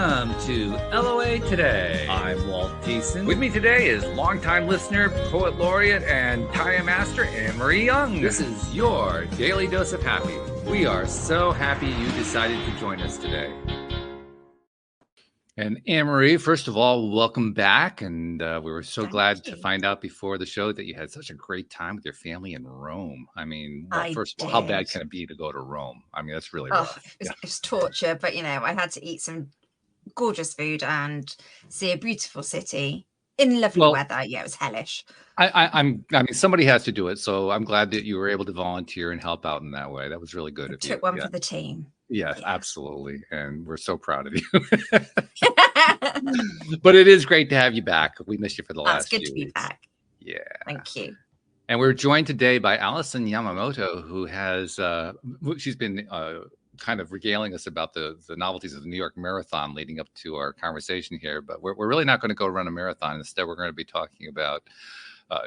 Welcome to LOA Today. I'm Walt Thiessen. With me today is longtime listener, poet laureate, and Taya master Anne-Marie Young. This is your daily dose of happy. We are so happy you decided to join us today. And Anne-Marie, first of all, welcome back. And we were so glad to find out before the show that you had such a great time with your family in Rome. I mean, well, first of all, how bad can it be to go to Rome? I mean, that's really rough. It's torture, but you know, I had to eat some gorgeous food and see a beautiful city in lovely weather. Yeah, it was hellish. I mean, somebody has to do it, so I'm glad that you were able to volunteer and help out in that way. That was really good of you. Took one for the team. Yes, absolutely, and we're so proud of you. But it is great to have you back. We missed you for the last few weeks. It's good to be back. Yeah, thank you. And we're joined today by Allison Yamamoto, who has she's been kind of regaling us about the novelties of the New York Marathon leading up to our conversation here. But we're really not going to go run a marathon. Instead, we're going to be talking about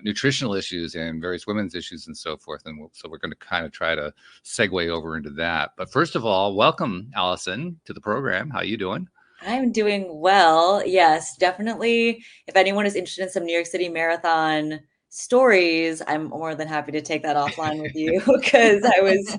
nutritional issues and various women's issues and so forth. And so we're going to kind of try to segue over into that. But first of all, welcome, Allison, to the program. How are you doing? I'm doing well. Yes, definitely. If anyone is interested in some New York City Marathon stories, I'm more than happy to take that offline with you because I was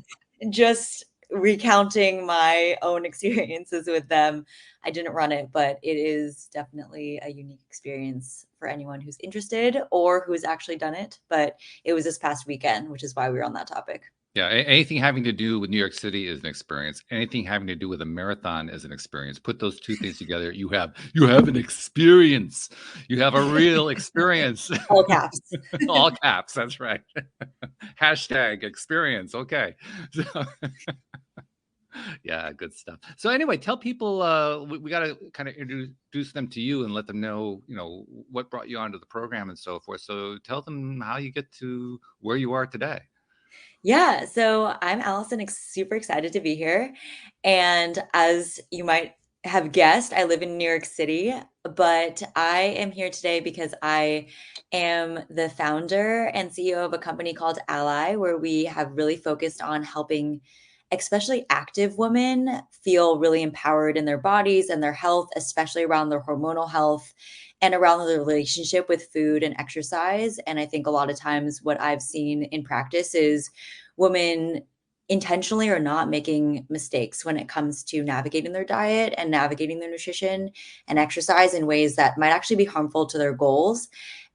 just recounting my own experiences with them. I didn't run it, but it is definitely a unique experience for anyone who's interested or who's actually done it. But it was this past weekend, which is why we were on that topic. Yeah, anything having to do with New York City is an experience. Anything having to do with a marathon is an experience. Put those two things together, you have an experience. You have a real experience. All caps. All caps, that's right. Hashtag experience. Okay. So, yeah, good stuff. So anyway, tell people, we got to kind of introduce them to you and let them know, what brought you onto the program and so forth. So tell them how you get to where you are today. Yeah, so I'm Allison, super excited to be here. And as you might have guessed, I live in New York City, but I am here today because I am the founder and CEO of a company called Ally, where we have really focused on helping especially active women feel really empowered in their bodies and their health, especially around their hormonal health and around the relationship with food and exercise. And I think a lot of times what I've seen in practice is women intentionally or not making mistakes when it comes to navigating their diet and navigating their nutrition and exercise in ways that might actually be harmful to their goals.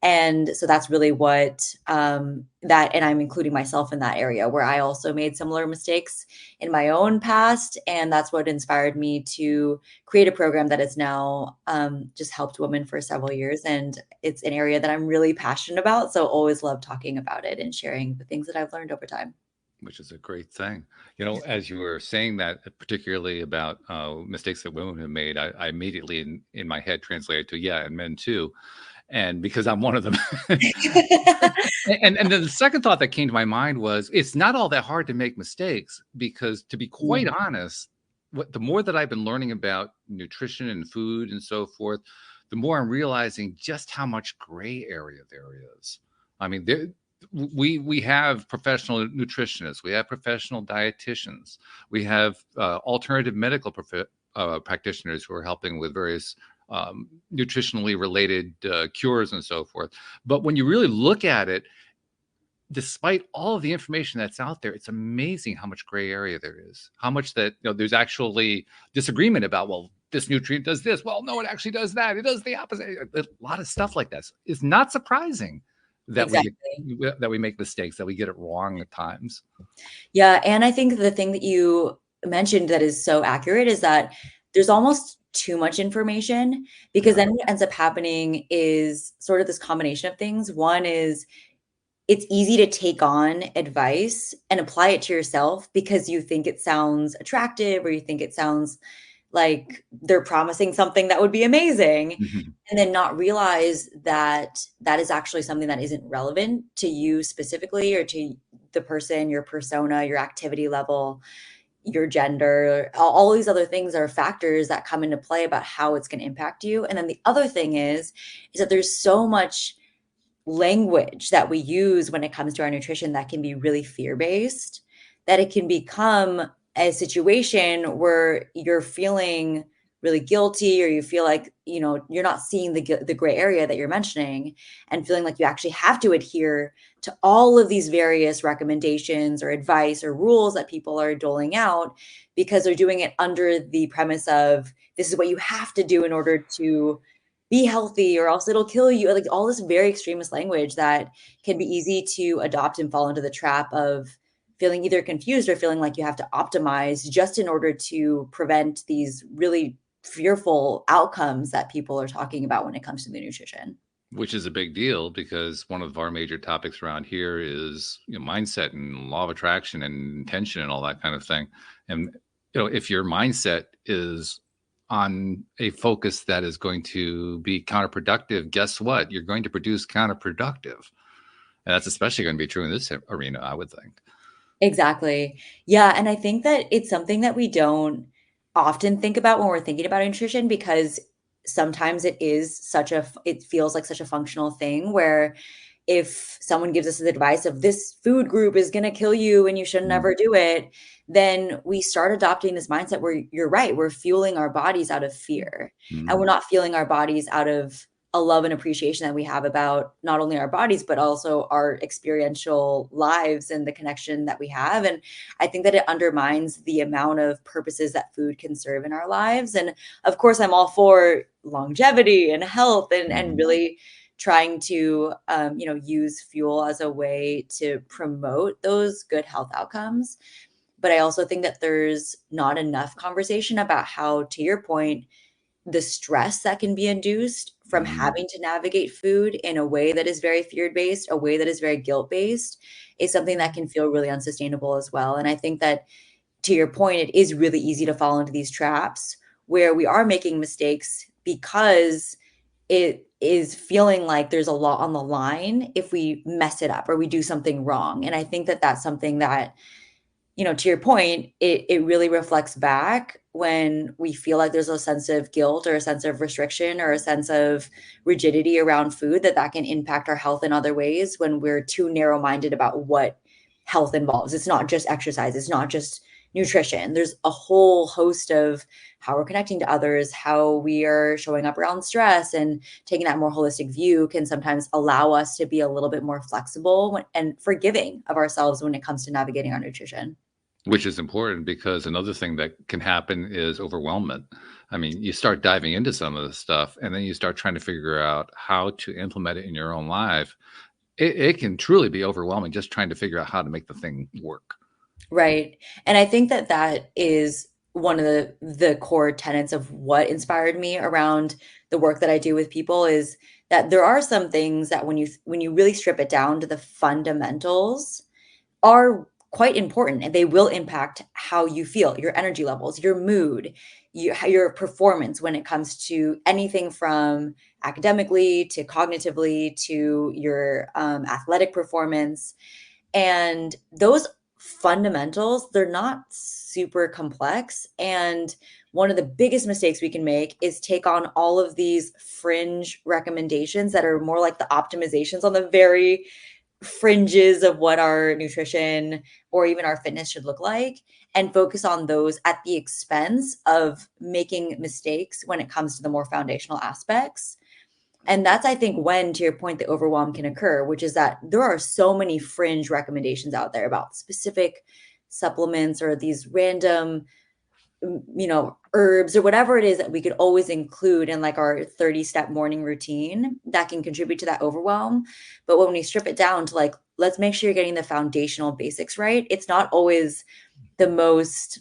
And so that's really what and I'm including myself in that area where I also made similar mistakes in my own past. And that's what inspired me to create a program that has now just helped women for several years. And it's an area that I'm really passionate about. So always love talking about it and sharing the things that I've learned over time. Which is a great thing. As you were saying that, particularly about mistakes that women have made, I immediately in my head translated to, and men too. And because I'm one of them. and then the second thought that came to my mind was, it's not all that hard to make mistakes because, to be quite honest, the more that I've been learning about nutrition and food and so forth, the more I'm realizing just how much gray area there is. I mean, we have professional nutritionists, we have professional dietitians, we have alternative medical practitioners who are helping with various nutritionally related cures and so forth. But when you really look at it, despite all of the information that's out there, it's amazing how much gray area there is, how much that there's actually disagreement about, well, this nutrient does this, well, no, it actually does that, it does the opposite. A lot of stuff like that. It's not surprising that we make mistakes, that we get it wrong at times. Yeah, and I think the thing that you mentioned that is so accurate is that there's almost too much information, because then what ends up happening is sort of this combination of things. One is it's easy to take on advice and apply it to yourself because you think it sounds attractive or you think it sounds like they're promising something that would be amazing, and then not realize that that is actually something that isn't relevant to you specifically or to the person, your persona, your activity level, your gender. All these other things are factors that come into play about how it's going to impact you. And then the other thing is that there's so much language that we use when it comes to our nutrition that can be really fear-based, that it can become a situation where you're feeling really guilty, or you feel like, you're not seeing the gray area that you're mentioning, and feeling like you actually have to adhere to all of these various recommendations or advice or rules that people are doling out, because they're doing it under the premise of, this is what you have to do in order to be healthy, or else it'll kill you. Like, all this very extremist language that can be easy to adopt and fall into the trap of feeling either confused or feeling like you have to optimize just in order to prevent these really fearful outcomes that people are talking about when it comes to the nutrition. Which is a big deal, because one of our major topics around here is, mindset and law of attraction and intention and all that kind of thing. And if your mindset is on a focus that is going to be counterproductive, guess what? You're going to produce counterproductive. And that's especially going to be true in this arena, I would think. Exactly. Yeah, and I think that it's something that we don't often think about when we're thinking about nutrition, because sometimes it feels like such a functional thing, where if someone gives us the advice of, this food group is going to kill you and you should never do it, then we start adopting this mindset where, you're right, we're fueling our bodies out of fear. And we're not fueling our bodies out of a love and appreciation that we have about not only our bodies, but also our experiential lives and the connection that we have. And I think that it undermines the amount of purposes that food can serve in our lives. And of course, I'm all for longevity and health, and really trying to, use fuel as a way to promote those good health outcomes. But I also think that there's not enough conversation about how, to your point, the stress that can be induced from having to navigate food in a way that is very fear-based, a way that is very guilt-based, is something that can feel really unsustainable as well. And I think that, to your point, it is really easy to fall into these traps where we are making mistakes because it is feeling like there's a lot on the line if we mess it up or we do something wrong. And I think that that's something that, to your point, it really reflects back when we feel like there's a sense of guilt or a sense of restriction or a sense of rigidity around food, that can impact our health in other ways when we're too narrow-minded about what health involves. It's not just exercise. It's not just nutrition. There's a whole host of how we're connecting to others, how we are showing up around stress, and taking that more holistic view can sometimes allow us to be a little bit more flexible and forgiving of ourselves when it comes to navigating our nutrition. Which is important, because another thing that can happen is overwhelmment. I mean, you start diving into some of this stuff, and then you start trying to figure out how to implement it in your own life. It can truly be overwhelming just trying to figure out how to make the thing work. Right. And I think that that is one of the core tenets of what inspired me around the work that I do with people, is that there are some things that when you really strip it down to the fundamentals, are quite important, and they will impact how you feel, your energy levels, your mood, your performance when it comes to anything from academically to cognitively to your athletic performance. And those fundamentals, they're not super complex. And one of the biggest mistakes we can make is take on all of these fringe recommendations that are more like the optimizations on the very fringes of what our nutrition or even our fitness should look like, and focus on those at the expense of making mistakes when it comes to the more foundational aspects. And that's, I think, when, to your point, the overwhelm can occur, which is that there are so many fringe recommendations out there about specific supplements or these random, herbs or whatever it is that we could always include in like our 30-step morning routine that can contribute to that overwhelm. But when we strip it down to like, let's make sure you're getting the foundational basics right, it's not always the most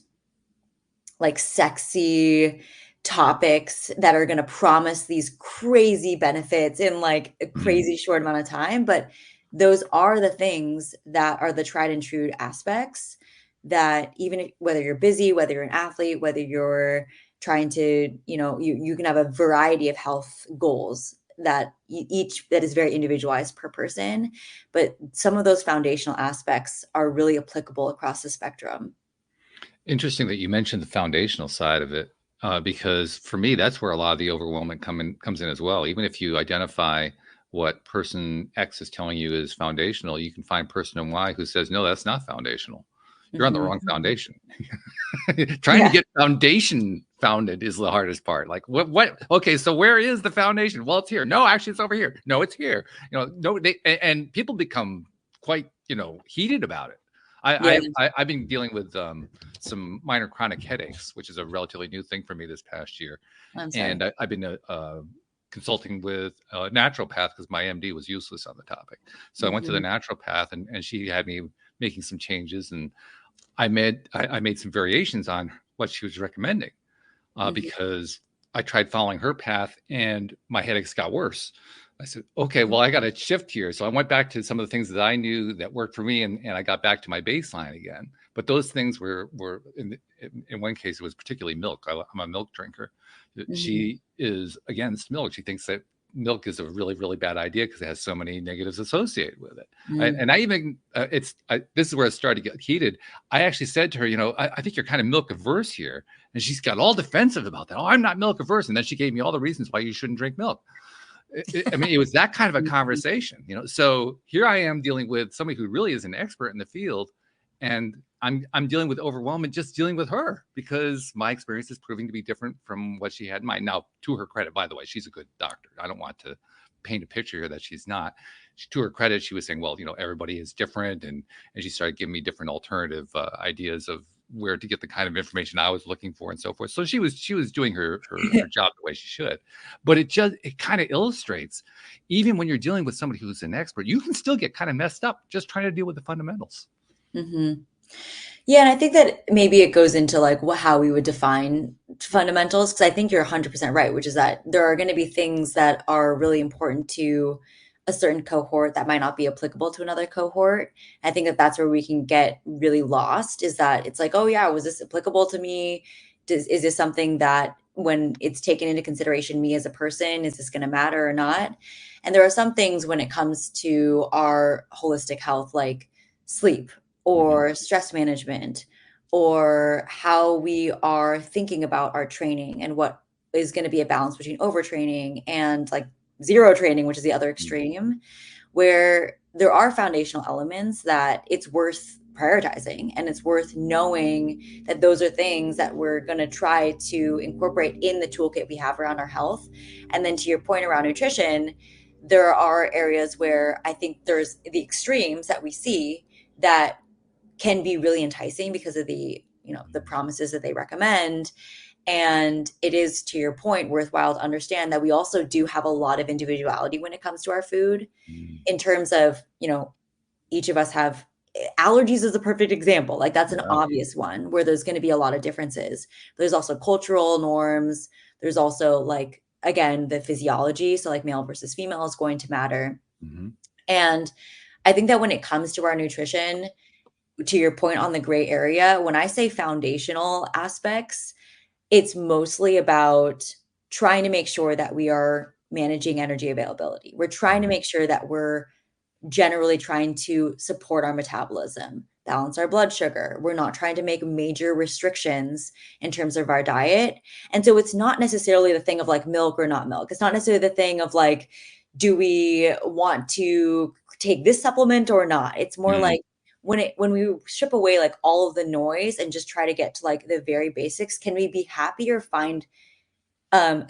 like sexy topics that are going to promise these crazy benefits in like a crazy short amount of time. But those are the things that are the tried and true aspects that, even if, whether you're busy, whether you're an athlete, whether you're trying to, you can have a variety of health goals that each that is very individualized per person. But some of those foundational aspects are really applicable across the spectrum. Interesting that you mentioned the foundational side of it, because for me, that's where a lot of the overwhelmment comes in as well. Even if you identify what person X is telling you is foundational, you can find person Y who says, no, that's not foundational. You're on the wrong foundation. Trying to get foundation founded is the hardest part. Like what? Okay, so where is the foundation? Well, it's here. No, actually, it's over here. No, it's here. No, and people become quite heated about it. I've been dealing with some minor chronic headaches, which is a relatively new thing for me this past year. And I've been consulting with a naturopath because my MD was useless on the topic. So I went to the naturopath, and she had me making some changes, and I made some variations on what she was recommending because I tried following her path and my headaches got worse. I said, okay, well, I got to shift here. So I went back to some of the things that I knew that worked for me, and I got back to my baseline again. But those things were in one case, it was particularly milk. I'm a milk drinker. She is against milk. She thinks that milk is a really, really bad idea because it has so many negatives associated with it. And I even, this is where it started to get heated. I actually said to her, I think you're kind of milk averse here. And she's got all defensive about that. Oh, I'm not milk averse. And then she gave me all the reasons why you shouldn't drink milk. I mean, it was that kind of a conversation, So here I am dealing with somebody who really is an expert in the field, and I'm dealing with overwhelmment just dealing with her because my experience is proving to be different from what she had in mind. Now, to her credit, by the way, she's a good doctor. I don't want to paint a picture here that she's not. To her credit, she was saying, well, everybody is different, and she started giving me different alternative ideas of where to get the kind of information I was looking for and so forth. So she was doing her job the way she should. But it kind of illustrates, even when you're dealing with somebody who's an expert, you can still get kind of messed up just trying to deal with the fundamentals. Yeah, and I think that maybe it goes into like how we would define fundamentals, because I think you're 100% right, which is that there are going to be things that are really important to a certain cohort that might not be applicable to another cohort. I think that that's where we can get really lost, is that it's like, oh yeah, was this applicable to me? Is this something that when it's taken into consideration, me as a person, is this going to matter or not? And there are some things when it comes to our holistic health, like sleep or stress management, or how we are thinking about our training and what is going to be a balance between overtraining and like zero training, which is the other extreme, where there are foundational elements that it's worth prioritizing, and it's worth knowing that those are things that we're going to try to incorporate in the toolkit we have around our health. And then to your point around nutrition, there are areas where I think there's the extremes that we see that can be really enticing because of the promises that they recommend. And it is, to your point, worthwhile to understand that we also do have a lot of individuality when it comes to our food, in terms of, each of us have allergies is a perfect example. Like that's an obvious one where there's going to be a lot of differences. There's also cultural norms. There's also like, again, the physiology. So like male versus female is going to matter. And I think that when it comes to our nutrition, to your point on the gray area, when I say foundational aspects, it's mostly about trying to make sure that we are managing energy availability. We're trying to make sure that we're generally trying to support our metabolism, balance our blood sugar. We're not trying to make major restrictions in terms of our diet. And so it's not necessarily the thing of like milk or not milk. It's not necessarily the thing of like, do we want to take this supplement or not? It's more like, when we strip away like all of the noise and just try to get to like the very basics, can we be happy or find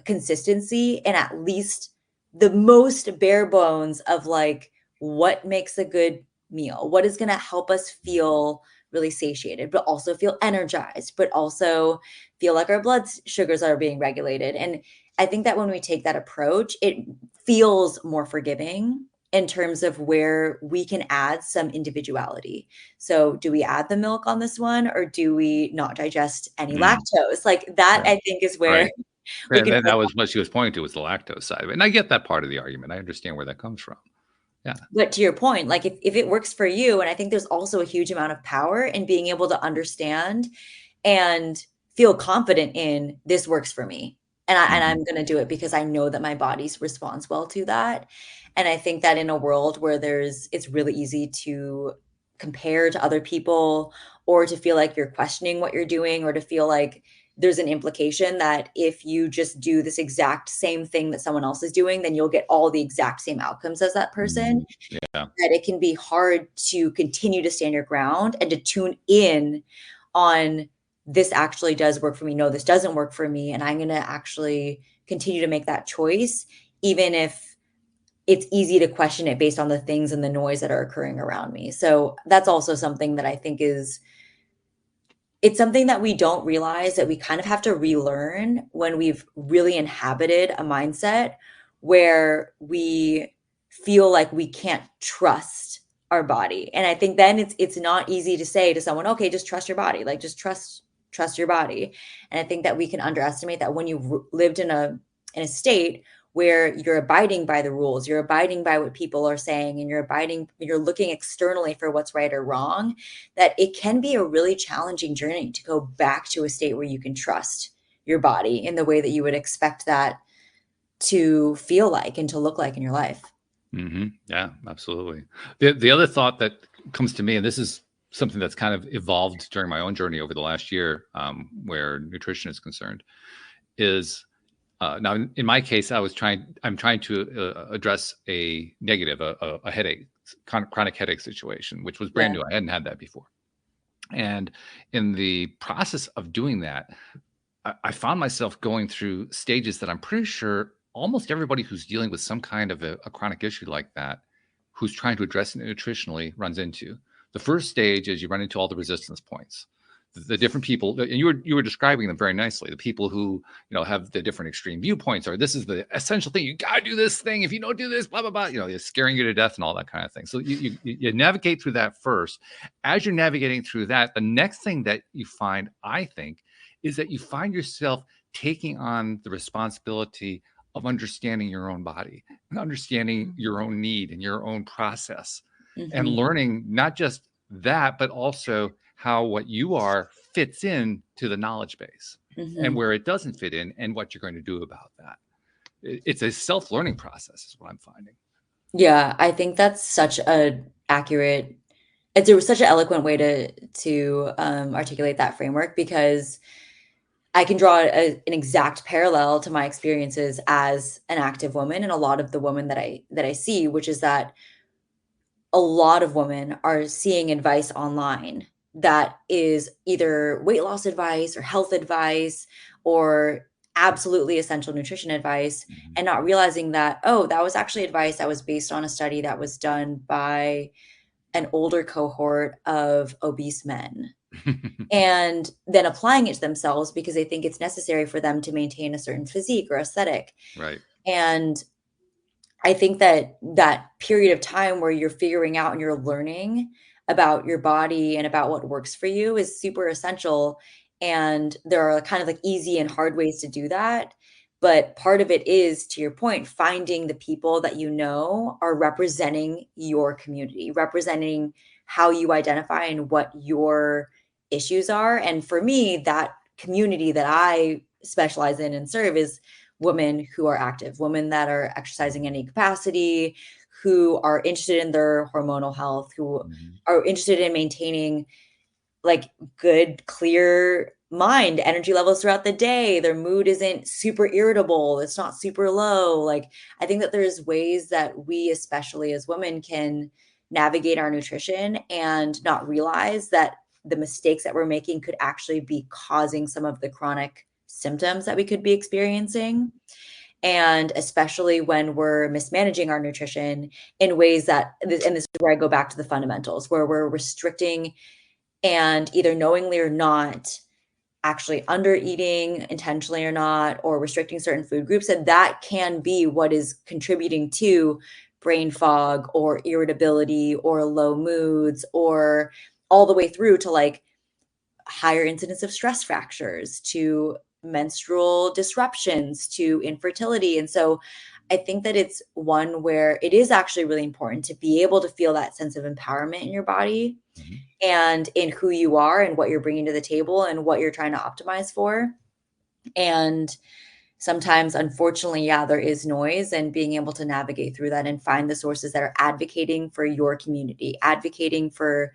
consistency in at least the most bare bones of like what makes a good meal? What is going to help us feel really satiated, but also feel energized, but also feel like our blood sugars are being regulated? And I think that when we take that approach, it feels more forgiving in terms of where we can add some individuality. So do we add the milk on this one, or do we not digest any lactose? Like that, I think is where we can. That was what she was pointing to, was the lactose side of it. And I get that part of the argument. I understand where that comes from. Yeah. But to your point, like if it works for you, and I think there's also a huge amount of power in being able to understand and feel confident in this works for me. And I'm going to do it because I know that my body responds well to that. And I think that in a world where it's really easy to compare to other people, or to feel like you're questioning what you're doing, or to feel like there's an implication that if you just do this exact same thing that someone else is doing, then you'll get all the exact same outcomes as that person. That it can be hard to continue to stand your ground and to tune in on this actually does work for me. No, this doesn't work for me. And I'm going to actually continue to make that choice, even if it's easy to question it based on the things and the noise that are occurring around me. So that's also something that I think it's something that we don't realize that we kind of have to relearn when we've really inhabited a mindset where we feel like we can't trust our body. And I think then it's not easy to say to someone, okay, just trust your body, like just trust your body. And I think that we can underestimate that when you've lived in a state where you're abiding by the rules, you're abiding by what people are saying, and you're looking externally for what's right or wrong, that it can be a really challenging journey to go back to a state where you can trust your body in the way that you would expect that to feel like and to look like in your life. Yeah, absolutely. The other thought that comes to me, and this is something that's kind of evolved during my own journey over the last year, where nutrition is concerned, is now in my case, I'm trying to address a negative, a headache, chronic headache situation, which was brand Yeah. new. I hadn't had that before. And in the process of doing that, I found myself going through stages that I'm pretty sure almost everybody who's dealing with some kind of a chronic issue like that, who's trying to address it nutritionally, runs into. The first stage is you run into all the resistance points, the different people, and you were describing them very nicely. The people who have the different extreme viewpoints, or this is the essential thing. You got to do this thing. If you don't do this, blah blah blah. They're scaring you to death and all that kind of thing. So you navigate through that first. As you're navigating through that, the next thing that you find, I think, is that you find yourself taking on the responsibility of understanding your own body and understanding your own need and your own process, and learning not just that, but also how what you are fits in to the knowledge base and where it doesn't fit in and what you're going to do about that. It's a self-learning process is what I'm finding. Yeah, I think that's such an accurate, it's such an eloquent way to articulate that framework, because I can draw an exact parallel to my experiences as an active woman and a lot of the women that I see, which is that a lot of women are seeing advice online that is either weight loss advice or health advice or absolutely essential nutrition advice, and not realizing that, oh, that was actually advice that was based on a study that was done by an older cohort of obese men, and then applying it to themselves because they think it's necessary for them to maintain a certain physique or aesthetic. Right. And I think that that period of time where you're figuring out and you're learning about your body and about what works for you is super essential. And there are kind of like easy and hard ways to do that. But part of it is, to your point, finding the people that you know are representing your community, representing how you identify and what your issues are. And for me, that community that I specialize in and serve is women who are active, women that are exercising any capacity, who are interested in their hormonal health, who are interested in maintaining like good, clear mind, energy levels throughout the day. Their mood isn't super irritable. It's not super low. Like, I think that there's ways that we, especially as women, can navigate our nutrition and not realize that the mistakes that we're making could actually be causing some of the chronic symptoms that we could be experiencing. And especially when we're mismanaging our nutrition in ways that, and this is where I go back to the fundamentals, where we're restricting and either knowingly or not actually under eating intentionally or not, or restricting certain food groups, and that can be what is contributing to brain fog or irritability or low moods, or all the way through to like higher incidence of stress fractures, to menstrual disruptions, to infertility. And so I think that it's one where it is actually really important to be able to feel that sense of empowerment in your body and in who you are and what you're bringing to the table and what you're trying to optimize for. And sometimes, unfortunately, yeah, there is noise, and being able to navigate through that and find the sources that are advocating for your community, advocating for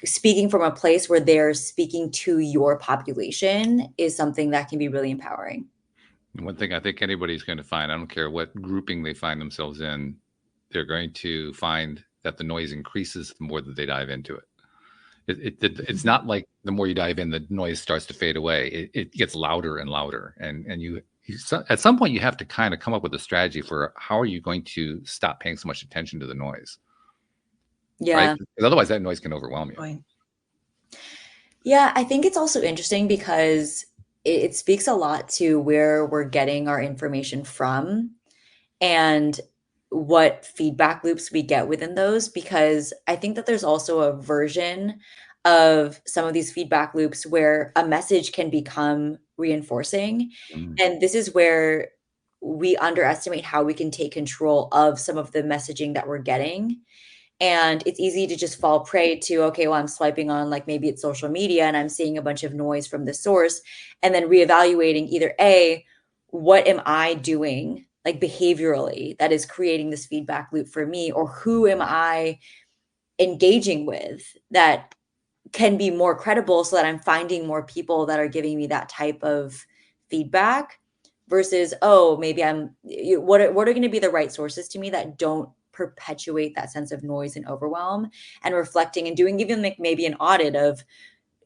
speaking from a place where they're speaking to your population is something that can be really empowering. One thing I think anybody's going to find, I don't care what grouping they find themselves in, they're going to find that the noise increases the more that they dive into it. It's not like the more you dive in, the noise starts to fade away. It gets louder and louder, and at some point you have to kind of come up with a strategy for how are you going to stop paying so much attention to the noise, right? Yeah. Because otherwise that noise can overwhelm you. Point. Yeah, I think it's also interesting because it speaks a lot to where we're getting our information from and what feedback loops we get within those. Because I think that there's also a version of some of these feedback loops where a message can become reinforcing. Mm. And this is where we underestimate how we can take control of some of the messaging that we're getting. And it's easy to just fall prey to, okay, well, I'm swiping on like maybe it's social media and I'm seeing a bunch of noise from the source, and then reevaluating either A, what am I doing like behaviorally that is creating this feedback loop for me, or who am I engaging with that can be more credible so that I'm finding more people that are giving me that type of feedback versus, oh, maybe what are going to be the right sources to me that don't perpetuate that sense of noise and overwhelm, and reflecting and doing even like maybe an audit of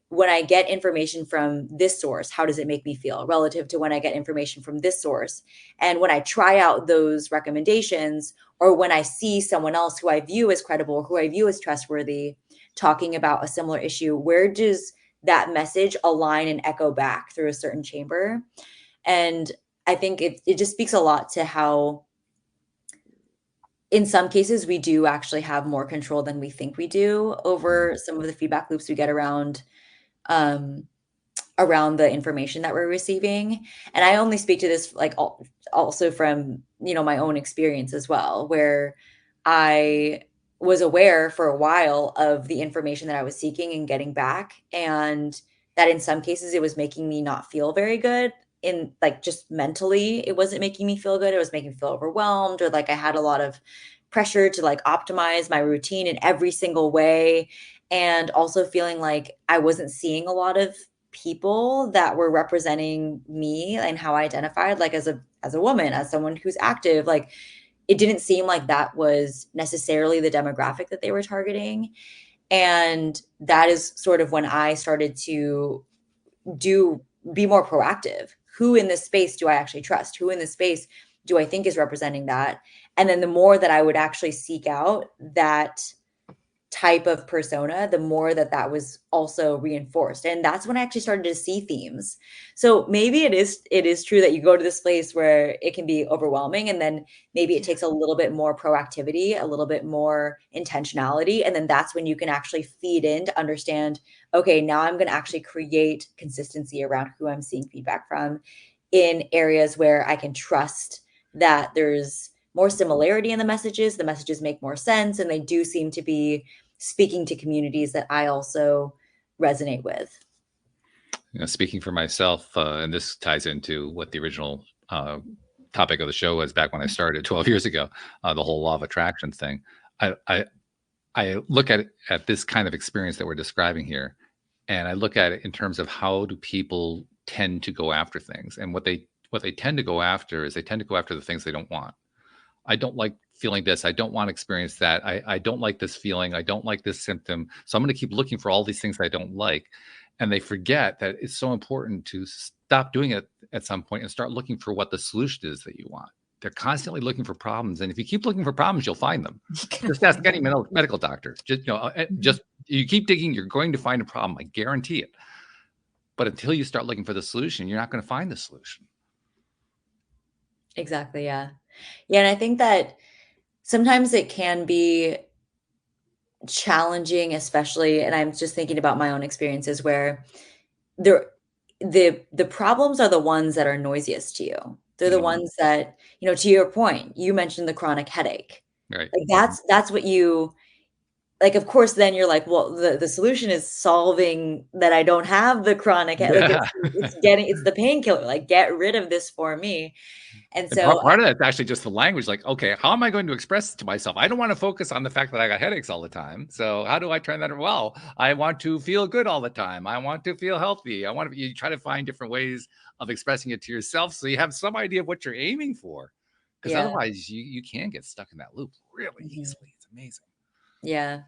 when I get information from this source, how does it make me feel relative to when I get information from this source? And when I try out those recommendations, or when I see someone else who I view as credible, who I view as trustworthy, talking about a similar issue, where does that message align and echo back through a certain chamber? And I think it just speaks a lot to how, in some cases, we do actually have more control than we think we do over some of the feedback loops we get um, around the information that we're receiving. And I only speak to this like also from, my own experience as well, where I was aware for a while of the information that I was seeking and getting back, and that in some cases it was making me not feel very good. In like just mentally, it wasn't making me feel good. It was making me feel overwhelmed, or like I had a lot of pressure to like optimize my routine in every single way, and also feeling like I wasn't seeing a lot of people that were representing me and how I identified, like as a woman, as someone who's active. Like it didn't seem like that was necessarily the demographic that they were targeting. And that is sort of when I started to be more proactive. Who in this space do I actually trust? Who in this space do I think is representing that? And then the more that I would actually seek out that type of persona, the more that was also reinforced. And that's when I actually started to see themes. So maybe it is true that you go to this place where it can be overwhelming, and then maybe it takes a little bit more proactivity, a little bit more intentionality, and then that's when you can actually feed in to understand, okay, now I'm going to actually create consistency around who I'm seeing feedback from in areas where I can trust that there's more similarity in the messages make more sense, and they do seem to be speaking to communities that I also resonate with. Speaking for myself, and this ties into what the original topic of the show was back when I started 12 years ago, the whole law of attraction thing. I look at this kind of experience that we're describing here, and I look at it in terms of how do people tend to go after things, and what they tend to go after is they tend to go after the things they don't want. I don't like feeling this. I don't want to experience that. I don't like this feeling. I don't like this symptom. So I'm going to keep looking for all these things I don't like. And they forget that it's so important to stop doing it at some point and start looking for what the solution is that you want. They're constantly looking for problems. And if you keep looking for problems, you'll find them. Just ask any medical doctor. Just you keep digging, you're going to find a problem. I guarantee it. But until you start looking for the solution, you're not going to find the solution. Exactly. Yeah. Yeah. And I think that sometimes it can be challenging, especially, and I'm just thinking about my own experiences where there the problems are the ones that are noisiest to you. They're the ones that, to your point, you mentioned the chronic headache. Right. Like that's what you like. Of course, then you're like, well, the solution is solving that I don't have the chronic headache. Like it's the painkiller. Like get rid of this for me. And And so part of that's actually just the language. Like, okay, how am I going to express it to myself? I don't want to focus on the fact that I got headaches all the time. So how do I turn that? Well, I want to feel good all the time. I want to feel healthy. You try to find different ways of expressing it to yourself so you have some idea of what you're aiming for. Because yeah. otherwise you can get stuck in that loop really easily. It's amazing. Yeah.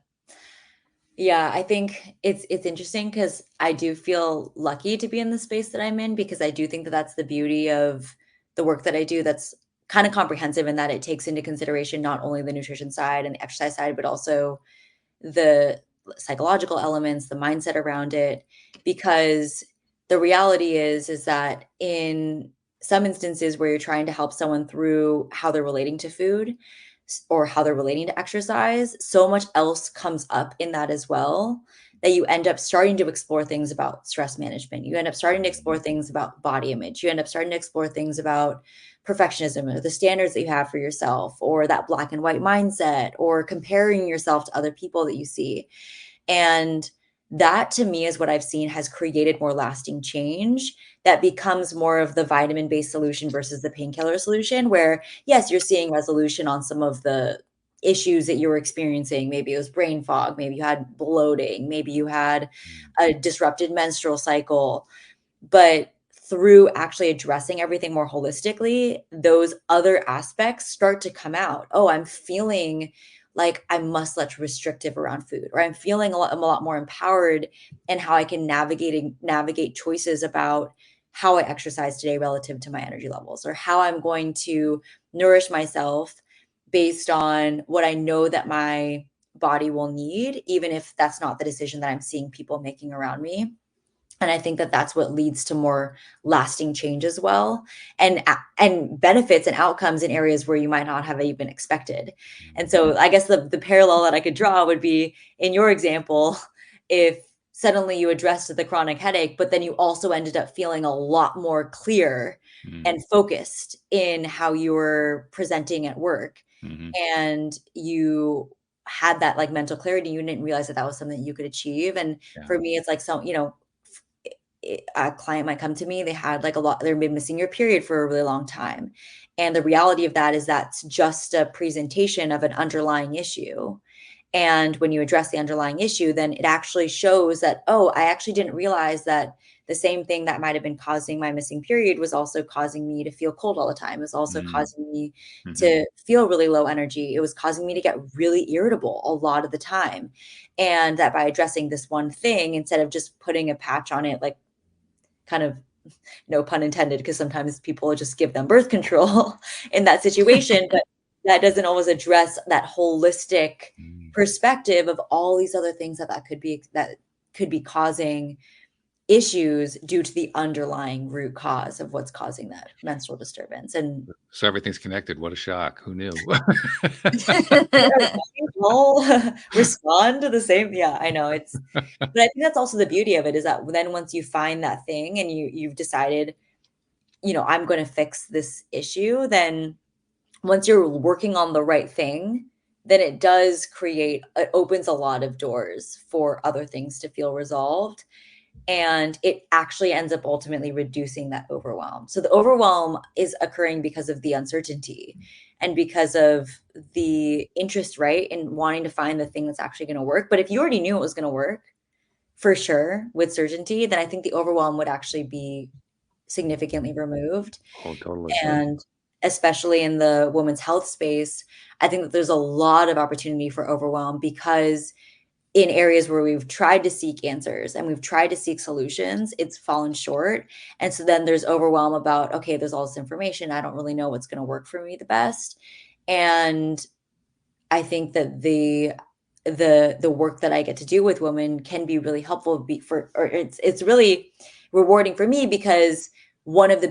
Yeah, I think it's interesting because I do feel lucky to be in the space that I'm in because I do think that that's the beauty of the work that I do that's kind of comprehensive in that it takes into consideration not only the nutrition side and the exercise side, but also the psychological elements, the mindset around it, because the reality is that in some instances where you're trying to help someone through how they're relating to food or how they're relating to exercise, so much else comes up in that as well that you end up starting to explore things about stress management. You end up starting to explore things about body image. You end up starting to explore things about perfectionism or the standards that you have for yourself or that black and white mindset or comparing yourself to other people that you see. And that to me is what I've seen has created more lasting change that becomes more of the vitamin based solution versus the painkiller solution, where, yes, you're seeing resolution on some of the issues that you were experiencing. Maybe it was brain fog, maybe you had bloating, maybe you had a disrupted menstrual cycle. But through actually addressing everything more holistically, those other aspects start to come out. Oh, I'm feeling like I'm much less restrictive around food, or I'm feeling I'm a lot more empowered in how I can navigate choices about how I exercise today relative to my energy levels, or how I'm going to nourish myself based on what I know that my body will need, even if that's not the decision that I'm seeing people making around me. And I think that that's what leads to more lasting change as well, and benefits and outcomes in areas where you might not have even expected. And so I guess the parallel that I could draw would be in your example, if suddenly you addressed the chronic headache, but then you also ended up feeling a lot more clear and focused in how you were presenting at work, and you had that like mental clarity, you didn't realize that that was something you could achieve. And Yeah. for me, it's like, so, a client might come to me, they had like they've been missing your period for a really long time. And the reality of that is that's just a presentation of an underlying issue. And when you address the underlying issue, then it actually shows that, oh, I actually didn't realize that the same thing that might have been causing my missing period was also causing me to feel cold all the time. It was also causing me to feel really low energy. It was causing me to get really irritable a lot of the time. And that by addressing this one thing, instead of just putting a patch on it, like kind of no pun intended, because sometimes people just give them birth control in that situation, but that doesn't always address that holistic perspective of all these other things that could be causing issues due to the underlying root cause of what's causing that menstrual disturbance. And So everything's connected. What a shock. Who knew? all respond to the same. Yeah, I know but I think that's also the beauty of it, is that then once you find that thing and you've decided, I'm going to fix this issue, then once you're working on the right thing, then it opens a lot of doors for other things to feel resolved. And it actually ends up ultimately reducing that overwhelm. So the overwhelm is occurring because of the uncertainty and because of the interest, right, in wanting to find the thing that's actually going to work. But if you already knew it was going to work for sure with certainty, then I think the overwhelm would actually be significantly removed. Oh, totally. And especially in the women's health space, I think that there's a lot of opportunity for overwhelm, because in areas where we've tried to seek answers and we've tried to seek solutions, it's fallen short. And so then there's overwhelm about, okay, there's all this information, I don't really know what's going to work for me the best. And I think that the work that I get to do with women can be really helpful, it's really rewarding for me, because one of the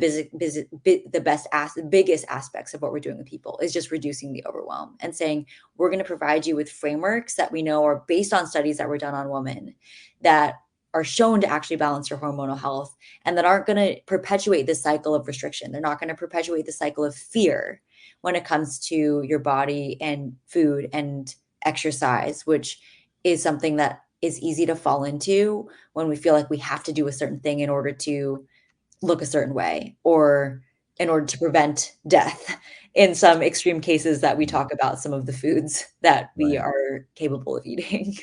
biggest aspects of what we're doing with people is just reducing the overwhelm and saying, we're going to provide you with frameworks that we know are based on studies that were done on women that are shown to actually balance your hormonal health, and that aren't going to perpetuate this cycle of restriction. They're not going to perpetuate the cycle of fear when it comes to your body and food and exercise, which is something that is easy to fall into when we feel like we have to do a certain thing in order to look a certain way, or in order to prevent death in some extreme cases that we talk about some of the foods that we Right. are capable of eating.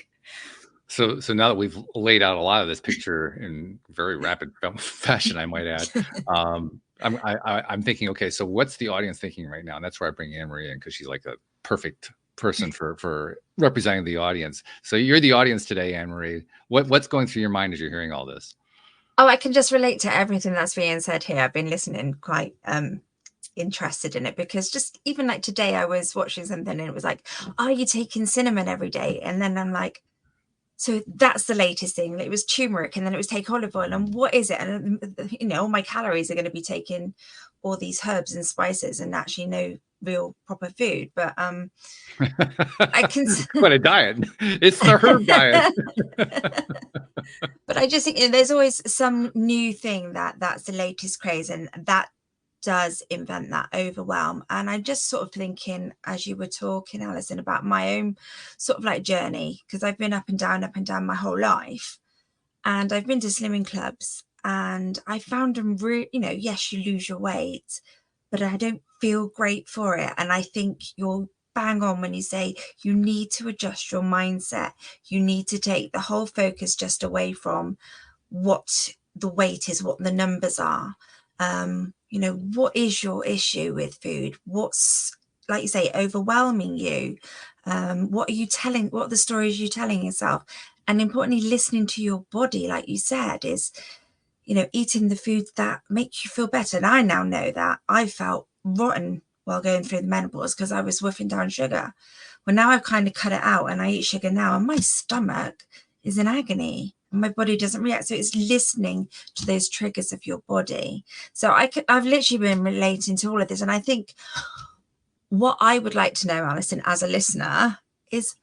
So now that we've laid out a lot of this picture in very rapid fashion, I might add, I'm thinking, okay, so what's the audience thinking right now? And that's where I bring Anne Marie in, because she's like a perfect person for representing the audience. So you're the audience today, Anne-Marie. What's going through your mind as you're hearing all this? Oh, I can just relate to everything that's being said here. I've been listening quite interested in it, because just even like today I was watching something and it was like, are you taking cinnamon every day? And then I'm like, so that's the latest thing. It was turmeric, and then it was take olive oil, and what is it? And all my calories are going to be taking all these herbs and spices and actually no real proper food. But I can What a diet. It's the herb diet. But I just think there's always some new thing that's the latest craze, and that does invent that overwhelm. And I'm just sort of thinking, as you were talking, Alison, about my own sort of like journey, because I've been up and down my whole life, and I've been to slimming clubs, and I found them yes, you lose your weight, but I don't feel great for it. And I think you're bang on when you say you need to adjust your mindset. You need to take the whole focus just away from what the weight is, what the numbers are. What is your issue with food? What's, like you say, overwhelming you? What are the stories you're telling yourself? And importantly, listening to your body, like you said, is, eating the foods that make you feel better. And I now know that I felt rotten while going through the menopause because I was wolfing down sugar. Well, now I've kind of cut it out and I eat sugar now, and my stomach is in agony. My body doesn't react. So it's listening to those triggers of your body. So I've literally been relating to all of this. And I think what I would like to know, Alison, as a listener, is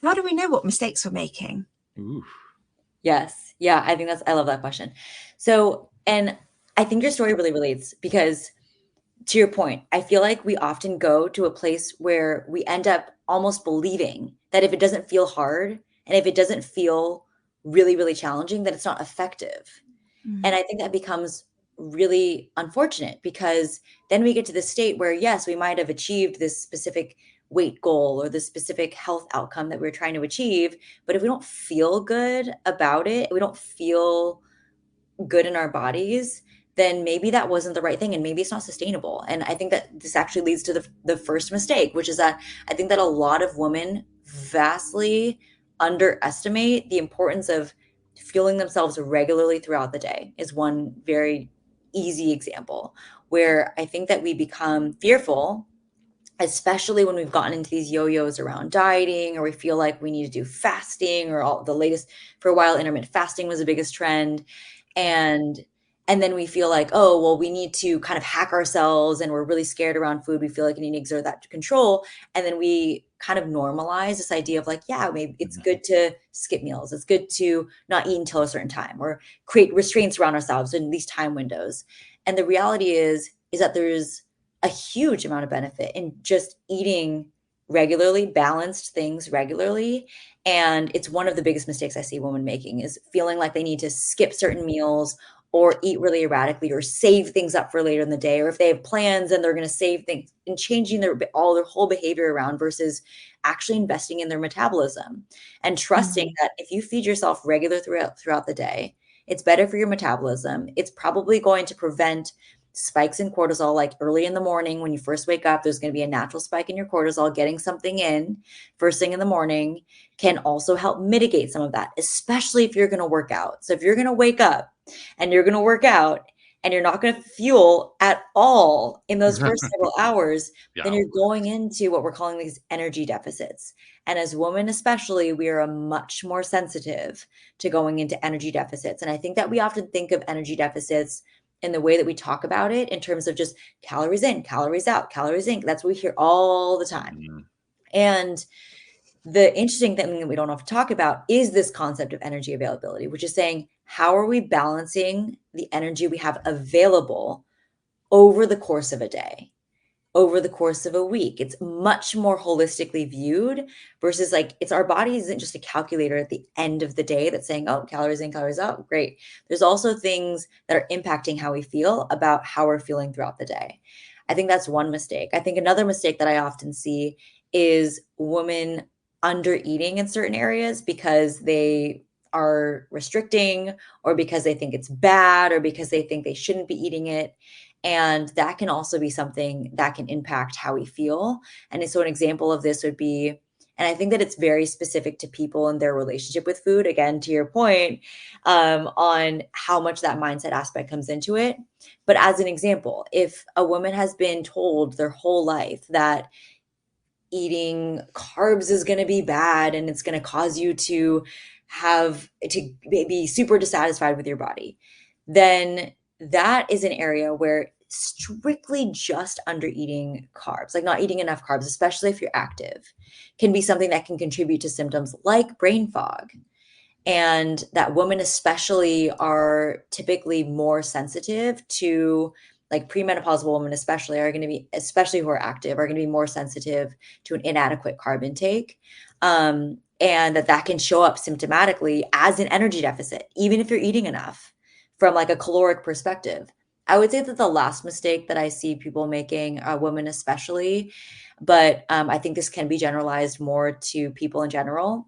how do we know what mistakes we're making? Ooh. Yes. Yeah. I love that question. So, and I think your story really relates because, to your point, I feel like we often go to a place where we end up almost believing that if it doesn't feel hard and if it doesn't feel really, really challenging, that it's not effective. And I think that becomes really unfortunate, because then we get to this state where, yes, we might have achieved this specific weight goal or this specific health outcome that we're trying to achieve. But if we don't feel good about it, we don't feel good in our bodies, then maybe that wasn't the right thing and maybe it's not sustainable. And I think that this actually leads to the first mistake, which is that I think that a lot of women vastly underestimate the importance of fueling themselves regularly throughout the day. Is one very easy example where I think that we become fearful, especially when we've gotten into these yo-yos around dieting, or we feel like we need to do fasting, or all the latest. For a while, intermittent fasting was the biggest trend. And then we feel like, oh, well, we need to kind of hack ourselves, and we're really scared around food. We feel like we need to exert that control. And then we kind of normalize this idea of like, yeah, maybe it's good to skip meals. It's good to not eat until a certain time, or create restraints around ourselves in these time windows. And the reality is that there's a huge amount of benefit in just eating regularly, balanced things regularly. And it's one of the biggest mistakes I see women making, is feeling like they need to skip certain meals or eat really erratically or save things up for later in the day. Or if they have plans and they're going to save things, and changing their whole behavior around versus actually investing in their metabolism and trusting that if you feed yourself regular throughout the day, it's better for your metabolism. It's probably going to prevent spikes in cortisol. Like early in the morning when you first wake up, there's going to be a natural spike in your cortisol. Getting something in first thing in the morning can also help mitigate some of that, especially if you're going to work out. So if you're going to wake up and you're going to work out and you're not going to fuel at all in those first several hours, then you're going into what we're calling these energy deficits. And as women, especially, we are much more sensitive to going into energy deficits. And I think that we often think of energy deficits in the way that we talk about it in terms of just calories in, calories out, calories in. That's what we hear all the time. And the interesting thing that we don't often talk about is this concept of energy availability, which is saying, how are we balancing the energy we have available over the course of a day, over the course of a week? It's much more holistically viewed versus like, it's our body isn't just a calculator at the end of the day that's saying, oh, calories in, calories out. Great. There's also things that are impacting how we feel about how we're feeling throughout the day. I think that's one mistake. I think another mistake that I often see is women under eating in certain areas because they are restricting, or because they think it's bad, or because they think they shouldn't be eating it. And that can also be something that can impact how we feel. And so an example of this would be, and I think that it's very specific to people and their relationship with food, again, to your point, on how much that mindset aspect comes into it. But as an example, if a woman has been told their whole life that eating carbs is going to be bad and it's going to cause you to be super dissatisfied with your body, then that is an area where strictly just under eating carbs, like not eating enough carbs, especially if you're active, can be something that can contribute to symptoms like brain fog. And that women especially are typically more sensitive to, like premenopausal women especially are going to be, especially who are active, are going to be more sensitive to an inadequate carb intake. And that can show up symptomatically as an energy deficit, even if you're eating enough from like a caloric perspective. I would say that the last mistake that I see people making, women especially, but I think this can be generalized more to people in general,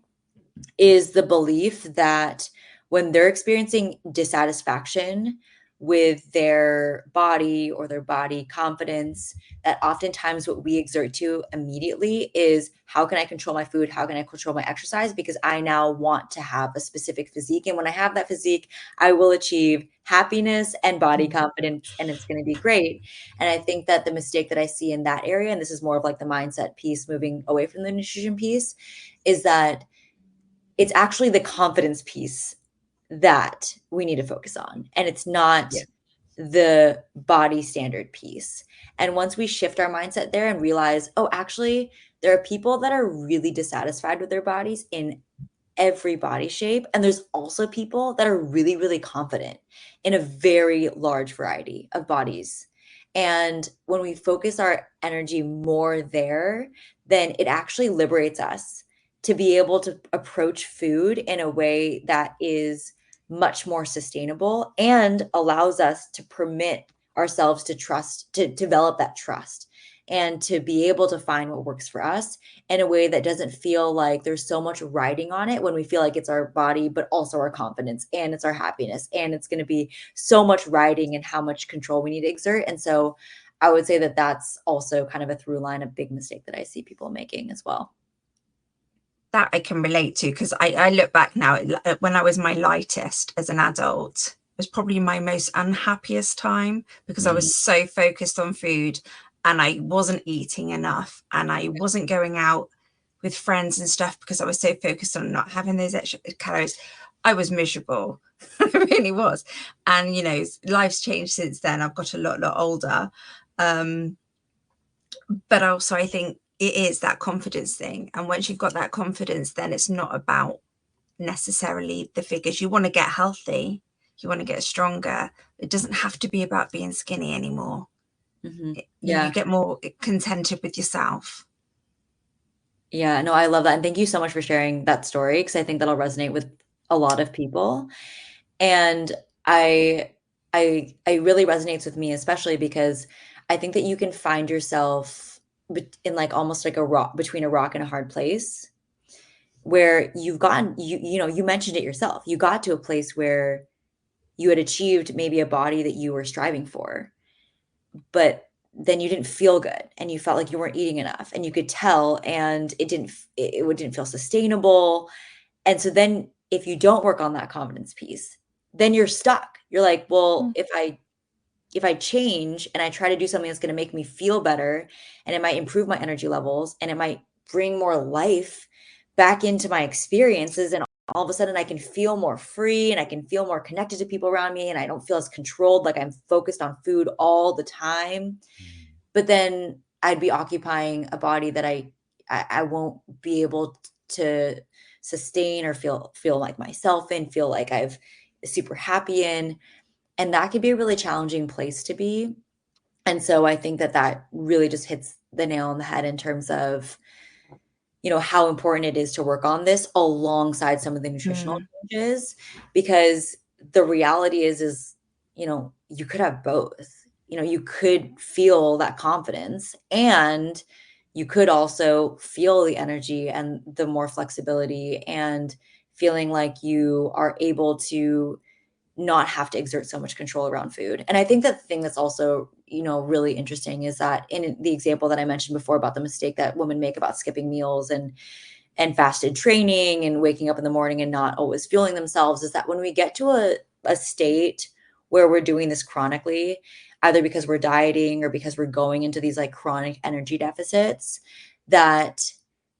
is the belief that when they're experiencing dissatisfaction with their body or their body confidence, that oftentimes what we exert to immediately is, how can I control my food? How can I control my exercise? Because I now want to have a specific physique. And when I have that physique, I will achieve happiness and body confidence, and it's going to be great. And I think that the mistake that I see in that area, and this is more of like the mindset piece, moving away from the nutrition piece, is that it's actually the confidence piece that we need to focus on. And it's not the body standard piece. And once we shift our mindset there and realize, oh, actually, there are people that are really dissatisfied with their bodies in every body shape. And there's also people that are really, really confident in a very large variety of bodies. And when we focus our energy more there, then it actually liberates us to be able to approach food in a way that is much more sustainable and allows us to permit ourselves to trust, to develop that trust, and to be able to find what works for us in a way that doesn't feel like there's so much riding on it, when we feel like it's our body, but also our confidence and it's our happiness. And it's going to be so much riding and how much control we need to exert. And so I would say that that's also kind of a through line, a big mistake that I see people making as well. That I can relate to, because I look back now, when I was my lightest as an adult, it was probably my most unhappiest time, because I was so focused on food and I wasn't eating enough and I wasn't going out with friends and stuff because I was so focused on not having those extra calories. I was miserable. I really was. And, you know, life's changed since then. I've got a lot older. But also I think it is that confidence thing. And once you've got that confidence, then it's not about necessarily the figures. You want to get healthy, you want to get stronger. It doesn't have to be about being skinny anymore. You get more contented with yourself. Yeah, no, I love that. And thank you so much for sharing that story, because I think that'll resonate with a lot of people. And I really resonates with me, especially because I think that you can find yourself in like almost like a rock, between a rock and a hard place, where you've gotten, you know, you mentioned it yourself. You got to a place where you had achieved maybe a body that you were striving for, but then you didn't feel good and you felt like you weren't eating enough, and you could tell, and it didn't feel sustainable. And so then if you don't work on that confidence piece, then you're stuck. You're like, well, if I change and I try to do something that's going to make me feel better, and it might improve my energy levels, and it might bring more life back into my experiences, and all of a sudden I can feel more free and I can feel more connected to people around me, and I don't feel as controlled, like I'm focused on food all the time. But then I'd be occupying a body that I won't be able to sustain or feel like myself in, feel like I've super happy in. And that could be a really challenging place to be. And so I think that that really just hits the nail on the head in terms of, you know, how important it is to work on this alongside some of the nutritional changes, because the reality is, you know, you could have both. You know, you could feel that confidence, and you could also feel the energy and the more flexibility, and feeling like you are able to not have to exert so much control around food. And I think that the thing that's also, really interesting is that in the example that I mentioned before about the mistake that women make about skipping meals and fasted training and waking up in the morning and not always fueling themselves, is that when we get to a state where we're doing this chronically, either because we're dieting or because we're going into these like chronic energy deficits, that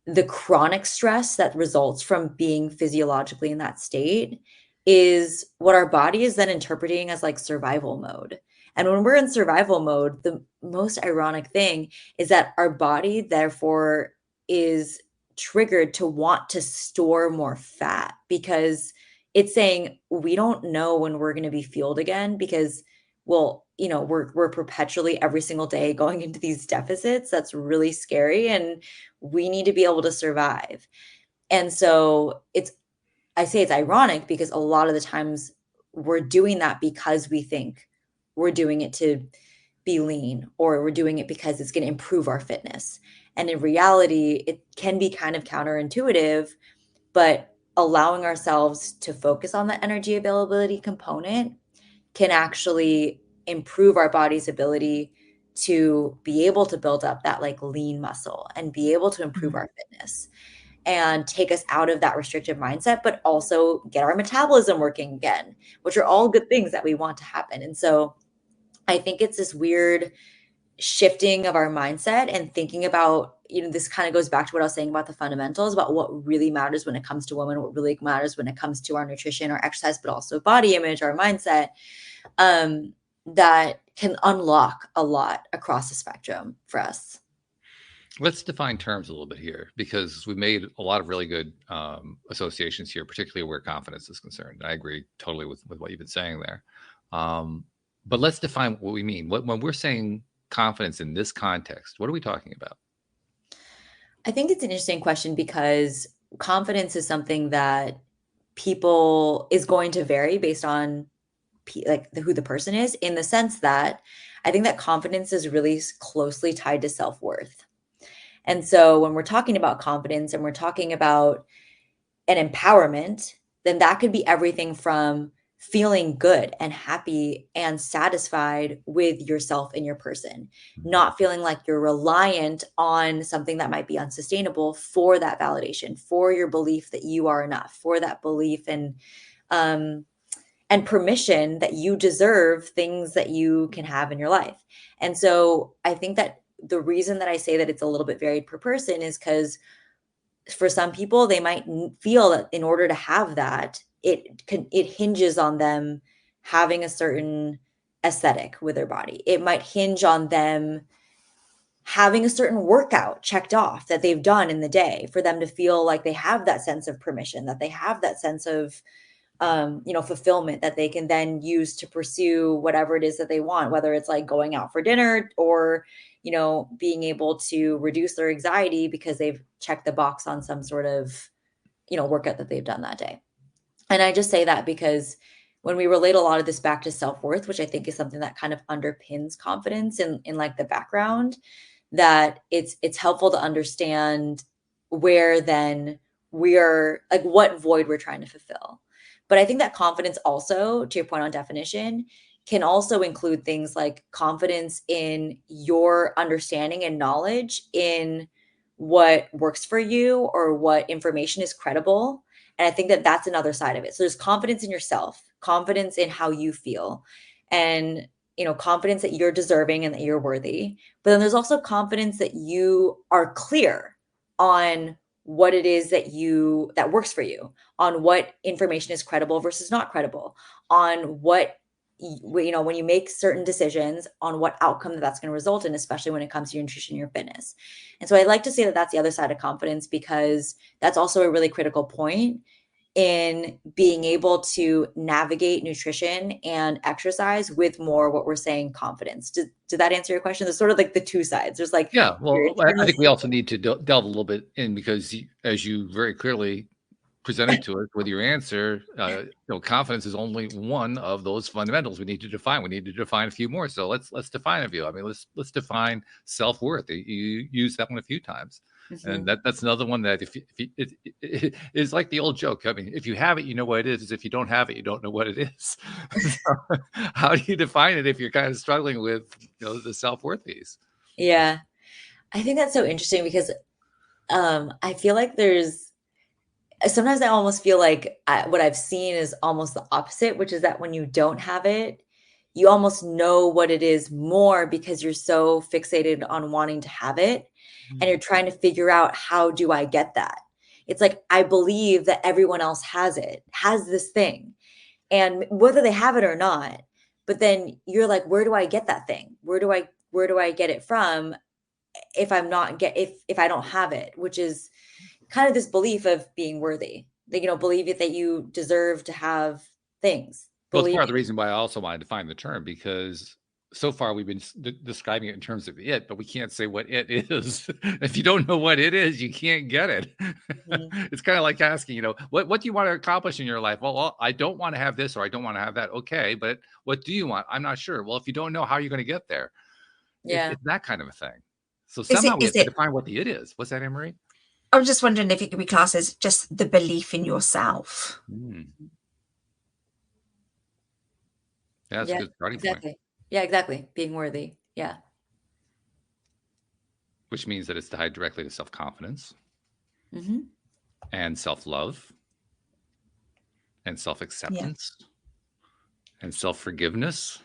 the chronic stress that results from being physiologically in that state is what our body is then interpreting as like survival mode. And when we're in survival mode, the most ironic thing is that our body therefore is triggered to want to store more fat, because it's saying we don't know when we're going to be fueled again, because well, we're perpetually every single day going into these deficits. That's really scary, and we need to be able to survive. And so I say it's ironic because a lot of the times we're doing that because we think we're doing it to be lean, or we're doing it because it's going to improve our fitness. And in reality, it can be kind of counterintuitive, but allowing ourselves to focus on the energy availability component can actually improve our body's ability to be able to build up that like lean muscle and be able to improve our fitness and take us out of that restrictive mindset, but also get our metabolism working again, which are all good things that we want to happen. And so I think it's this weird shifting of our mindset and thinking about, this kind of goes back to what I was saying about the fundamentals, about what really matters when it comes to women, what really matters when it comes to our nutrition, our exercise, but also body image, our mindset, that can unlock a lot across the spectrum for us. Let's define terms a little bit here, because we made a lot of really good associations here, particularly where confidence is concerned. I agree totally with what you've been saying there. But let's define what we mean. When we're saying confidence in this context, what are we talking about? I think it's an interesting question because confidence is something that people is going to vary based on who the person is, in the sense that I think that confidence is really closely tied to self-worth. And so when we're talking about confidence and we're talking about an empowerment, then that could be everything from feeling good and happy and satisfied with yourself and your person, not feeling like you're reliant on something that might be unsustainable for that validation, for your belief that you are enough, for that belief and permission that you deserve things that you can have in your life. And so I think that the reason that I say that it's a little bit varied per person is because for some people, they might feel that in order to have that, it hinges on them having a certain aesthetic with their body. It might hinge on them having a certain workout checked off that they've done in the day for them to feel like they have that sense of permission, that they have that sense of fulfillment that they can then use to pursue whatever it is that they want, whether it's like going out for dinner or, being able to reduce their anxiety because they've checked the box on some sort of, workout that they've done that day. And I just say that because when we relate a lot of this back to self-worth, which I think is something that kind of underpins confidence in like the background, that it's helpful to understand where then we are, like what void we're trying to fulfill. But I think that confidence also, to your point on definition, can also include things like confidence in your understanding and knowledge in what works for you or what information is credible. And I think that that's another side of it. So there's confidence in yourself, confidence in how you feel, and confidence that you're deserving and that you're worthy. But then there's also confidence that you are clear on what it is that works for you, on what information is credible versus not credible, on what when you make certain decisions, on what outcome that's going to result in, especially when it comes to your nutrition, your fitness. And so I like to say that that's the other side of confidence, because that's also a really critical point in being able to navigate nutrition and exercise with more what we're saying confidence. Did that answer your question? There's sort of like the two sides. There's like, Yeah, well, I think we also need to delve a little bit in, because as you very clearly presented to us with your answer, confidence is only one of those fundamentals we need to define. We need to define a few more. So let's define a few. I mean, let's define self-worth. You use that one a few times. And that's another one that if it is like the old joke. I mean, if you have it, you know what it is. If you don't have it, you don't know what it is. So how do you define it if you're kind of struggling with the self-worth piece? Yeah, I think that's so interesting because I feel like sometimes I almost feel like what I've seen is almost the opposite, which is that when you don't have it, you almost know what it is more because you're so fixated on wanting to have it. And you're trying to figure out, how do I get that? It's like, I believe that everyone else has this thing. And whether they have it or not, but then you're like, where do I get that thing? Where do I get it from if if I don't have it, which is kind of this belief of being worthy. Like, believe it that you deserve to have things. Well, it's part of the reason why I also want to define the term, because so far we've been describing it in terms of it, but we can't say what it is. If you don't know what it is, you can't get it. It's kind of like asking, what do you want to accomplish in your life? Well, I don't want to have this, or I don't want to have that. Okay, but what do you want? I'm not sure. Well, if you don't know, how are you going to get there? Yeah. It's that kind of a thing. So somehow we have to define what the it is. What's that, Anne-Marie? I was just wondering if it could be classed as just the belief in yourself. Yeah, that's a good starting point. Yeah, exactly. Being worthy. Yeah. Which means that it's tied directly to self-confidence and self-love and self-acceptance and self-forgiveness.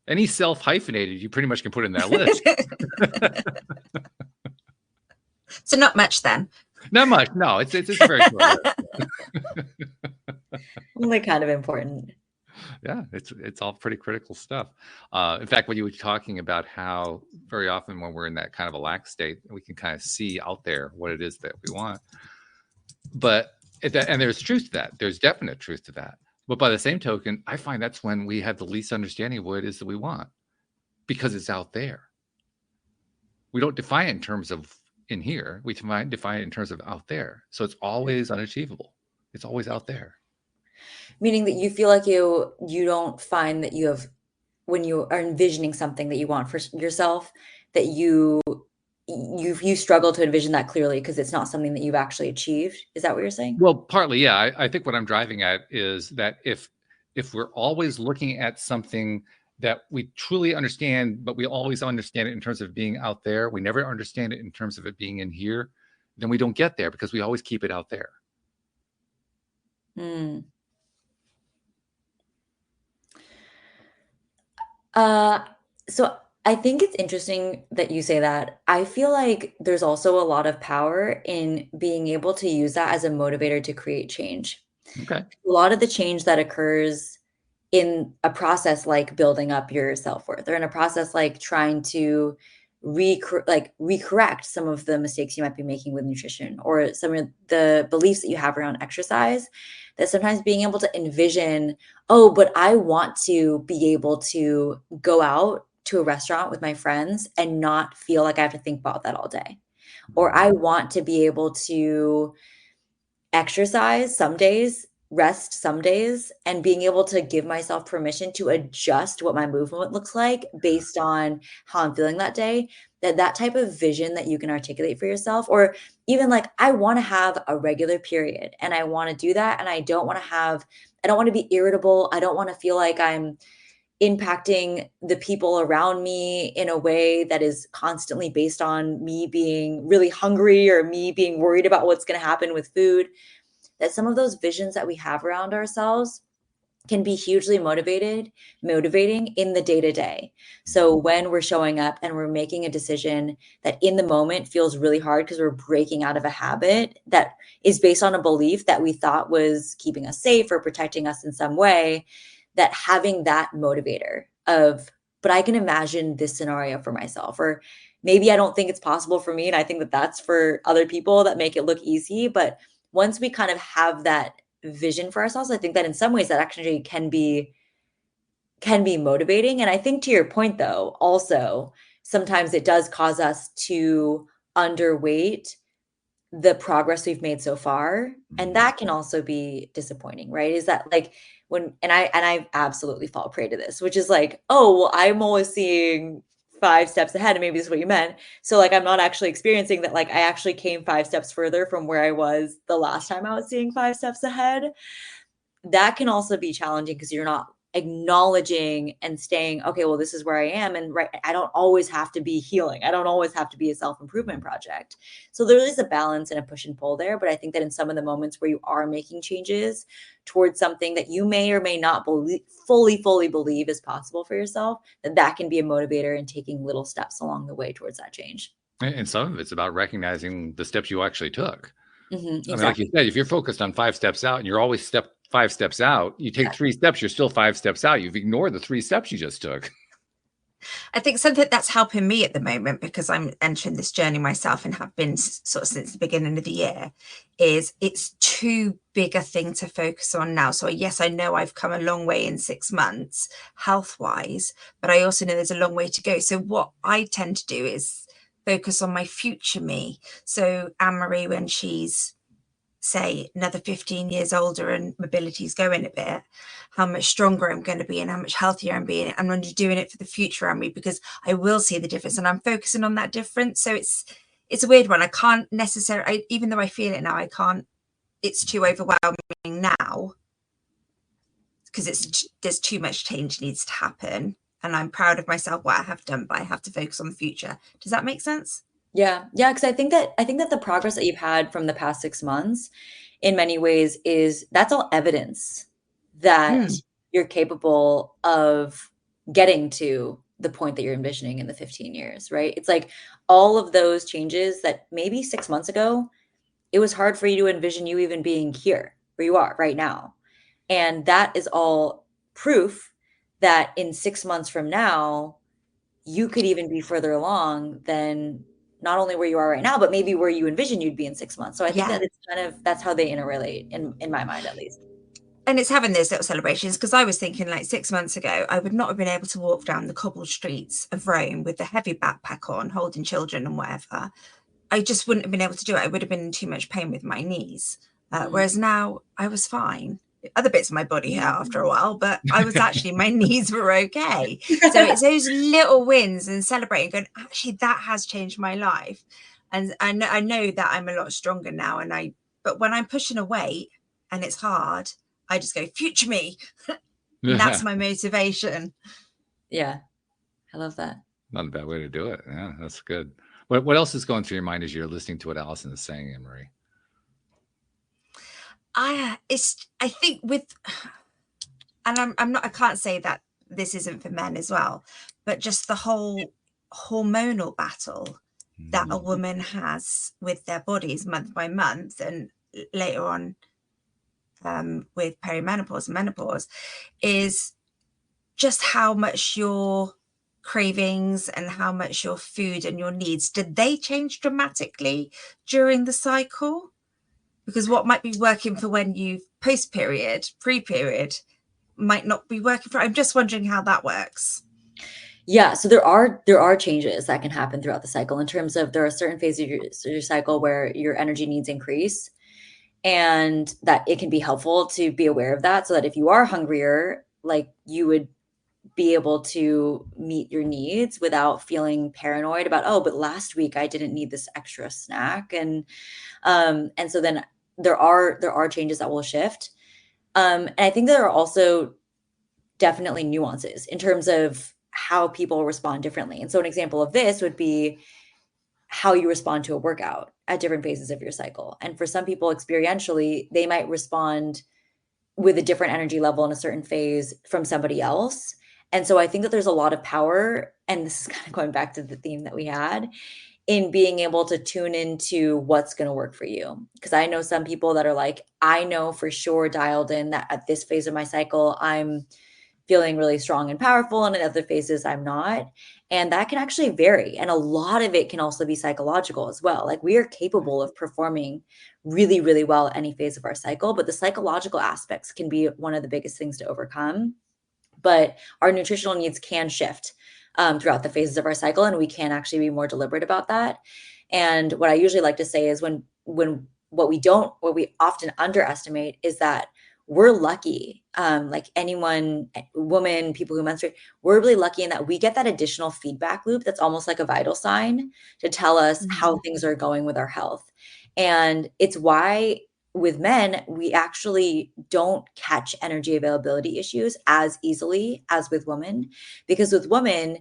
Any self-hyphenated, you pretty much can put in that list. So not much then. Not much. No, it's very short. Only kind of important. Yeah, it's all pretty critical stuff. In fact, when you were talking about how very often when we're in that kind of a lack state, we can kind of see out there what it is that we want. And there's truth to that. There's definite truth to that. But by the same token, I find that's when we have the least understanding of what it is that we want, because it's out there. We don't define it in terms of in here. We define it in terms of out there. So it's always unachievable. It's always out there. Meaning that you feel like you don't find that you have, when you are envisioning something that you want for yourself, that you struggle to envision that clearly because it's not something that you've actually achieved. Is that what you're saying? Well, partly, yeah. I think what I'm driving at is that if we're always looking at something that we truly understand, but we always understand it in terms of being out there, we never understand it in terms of it being in here, then we don't get there because we always keep it out there. So I think it's interesting that you say that. I feel like there's also a lot of power in being able to use that as a motivator to create change. Okay. A lot of the change that occurs in a process like building up your self-worth, or in a process like trying to recorrect some of the mistakes you might be making with nutrition, or some of the beliefs that you have around exercise, that sometimes being able to envision, oh, but I want to be able to go out to a restaurant with my friends and not feel like I have to think about that all day. Or I want to be able to exercise some days, rest some days, and being able to give myself permission to adjust what my movement looks like based on how I'm feeling that day. That type of vision that you can articulate for yourself, or even like, I want to have a regular period and I want to do that. And I don't want to be irritable. I don't want to feel like I'm impacting the people around me in a way that is constantly based on me being really hungry or me being worried about what's going to happen with food. That some of those visions that we have around ourselves can be hugely motivating in the day-to-day. So when we're showing up and we're making a decision that in the moment feels really hard because we're breaking out of a habit that is based on a belief that we thought was keeping us safe or protecting us in some way, that having that motivator of, but I can imagine this scenario for myself, or maybe I don't think it's possible for me, and I think that that's for other people that make it look easy. But once we kind of have that vision for ourselves, I think that in some ways that actually can be motivating. And I think, to your point though, also sometimes it does cause us to underweight the progress we've made so far. And that can also be disappointing, right? Is that like and I absolutely fall prey to this, which is like, oh, well, I'm always seeing 5 steps ahead, and maybe this is what you meant. So like, I'm not actually experiencing that. Like, I actually came 5 steps further from where I was the last time I was seeing 5 steps ahead. That can also be challenging because you're not acknowledging and staying, okay, well, this is where I am. And right, I don't always have to be healing. I don't always have to be a self-improvement project. So there is a balance and a push and pull there. But I think that in some of the moments where you are making changes towards something that you may or may not fully believe is possible for yourself, that can be a motivator in taking little steps along the way towards that change. And some of it's about recognizing the steps you actually took. Exactly. I mean, like you said, if you're focused on 5 steps out and you're always 5 steps out, you take 3 steps, you're still 5 steps out. You've ignored the 3 steps you just took. I think something that's helping me at the moment, because I'm entering this journey myself and have been sort of since the beginning of the year, is it's too big a thing to focus on now. So yes, I know I've come a long way in 6 months health wise, but I also know there's a long way to go. So what I tend to do is focus on my future me. So Anne-Marie, when she's say another 15 years older and mobility's going a bit, how much stronger I'm going to be and how much healthier I'm being. I'm only doing it for the future, Anne-Marie, because I will see the difference and I'm focusing on that difference. So it's a weird one. I can't necessarily, even though I feel it now, I can't, it's too overwhelming now because there's too much change needs to happen. And I'm proud of myself, what I have done, but I have to focus on the future. Does that make sense? Yeah. Yeah. Because I think that the progress that you've had from the past 6 months in many ways that's all evidence that you're capable of getting to the point that you're envisioning in the 15 years, right? It's like all of those changes that maybe 6 months ago, it was hard for you to envision you even being here where you are right now. And that is all proof that in 6 months from now, you could even be further along than not only where you are right now, but maybe where you envision you'd be in 6 months. So I think that it's kind of, that's how they interrelate in my mind, at least. And it's having those little celebrations, because I was thinking like 6 months ago, I would not have been able to walk down the cobbled streets of Rome with the heavy backpack on, holding children and whatever. I just wouldn't have been able to do it. I would have been in too much pain with my knees. Whereas now I was fine. Other bits of my body hurt after a while, but I was actually, my knees were okay. So it's those little wins and celebrating, going, actually, that has changed my life. And I know that I'm a lot stronger now. But when I'm pushing a weight and it's hard, I just go, future me. And that's my motivation. Yeah. I love that. Not a bad way to do it. Yeah, that's good. What else is going through your mind as you're listening to what Allison is saying, Anne-Marie? I think and I can't say that this isn't for men as well, but just the whole hormonal battle that a woman has with their bodies month by month, and later on with perimenopause and menopause, is just how much your cravings and how much your food and your needs, did they change dramatically during the cycle? Because what might be working for when you post-period, pre-period, might not be working for. I'm just wondering how that works. Yeah, so there are changes that can happen throughout the cycle in terms of there are certain phases of your cycle where your energy needs increase, and that it can be helpful to be aware of that so that if you are hungrier, like you would be able to meet your needs without feeling paranoid about, oh, but last week I didn't need this extra snack. And so then there are changes that will shift. And I think there are also definitely nuances in terms of how people respond differently. And so an example of this would be how you respond to a workout at different phases of your cycle. And for some people experientially, they might respond with a different energy level in a certain phase from somebody else. And so I think that there's a lot of power, and this is kind of going back to the theme that we had, in being able to tune into what's going to work for you. Because I know some people that are like, I know for sure dialed in that at this phase of my cycle, I'm feeling really strong and powerful, and in other phases, I'm not. And that can actually vary. And a lot of it can also be psychological as well. Like we are capable of performing really, really well at any phase of our cycle, but the psychological aspects can be one of the biggest things to overcome. But our nutritional needs can shift throughout the phases of our cycle, and we can actually be more deliberate about that. And what I usually like to say is when what we often underestimate is that we're lucky. Like anyone, woman, people who menstruate, we're really lucky in that we get that additional feedback loop that's almost like a vital sign to tell us how things are going with our health. And it's why with men, we actually don't catch energy availability issues as easily as with women, because with women,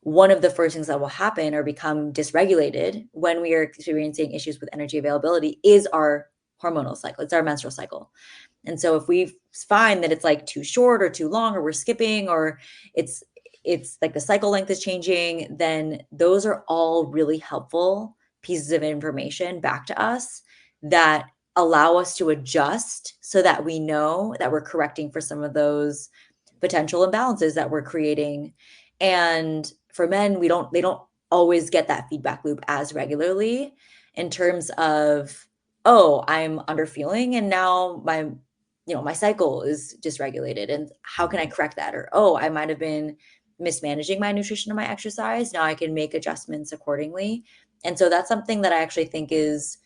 one of the first things that will happen or become dysregulated when we are experiencing issues with energy availability is our hormonal cycle. It's our menstrual cycle. And so if we find that it's like too short or too long, or we're skipping, or it's like the cycle length is changing, then those are all really helpful pieces of information back to us that allow us to adjust so that we know that we're correcting for some of those potential imbalances that we're creating. And for men, they don't always get that feedback loop as regularly in terms of, oh, I'm underfeeling and now my cycle is dysregulated, and how can I correct that? Or, oh, I might have been mismanaging my nutrition and my exercise. Now I can make adjustments accordingly. And so that's something that I actually think is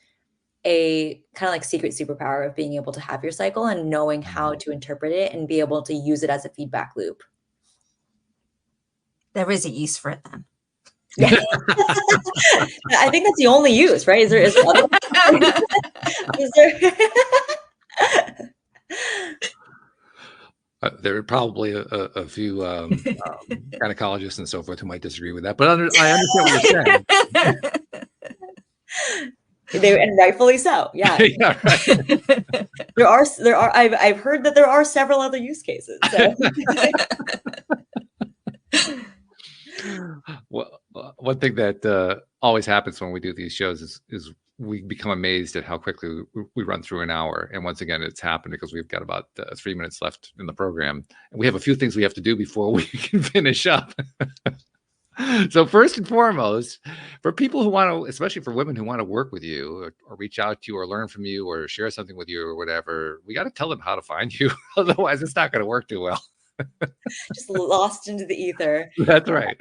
a kind of like secret superpower of being able to have your cycle and knowing how to interpret it and be able to use it as a feedback loop. There is a use for it then. Yeah. I think that's the only use, right? Is there other is there There are probably a few gynecologists and so forth who might disagree with that, but I understand what you're saying. And rightfully so. Yeah. Yeah, right. There are I've heard that there are several other use cases. So. Well, one thing that always happens when we do these shows is we become amazed at how quickly we run through an hour. And once again, it's happened because we've got about 3 minutes left in the program, and we have a few things we have to do before we can finish up. So first and foremost, for people who want to, especially for women who want to work with you or reach out to you or learn from you or share something with you or whatever, we got to tell them how to find you. Otherwise, it's not going to work too well. Just lost into the ether. That's right.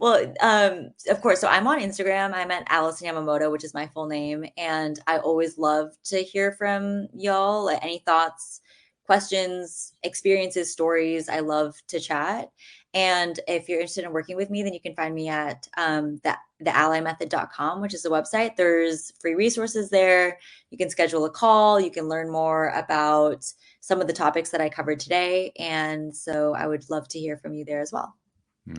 Well, of course. So I'm on Instagram. I'm at Allison Yamamoto, which is my full name. And I always love to hear from y'all. Like, any thoughts, questions, experiences, stories. I love to chat. And if you're interested in working with me, then you can find me at theallymethod.com, which is the website. There's free resources there. You can schedule a call. You can learn more about some of the topics that I covered today. And so I would love to hear from you there as well.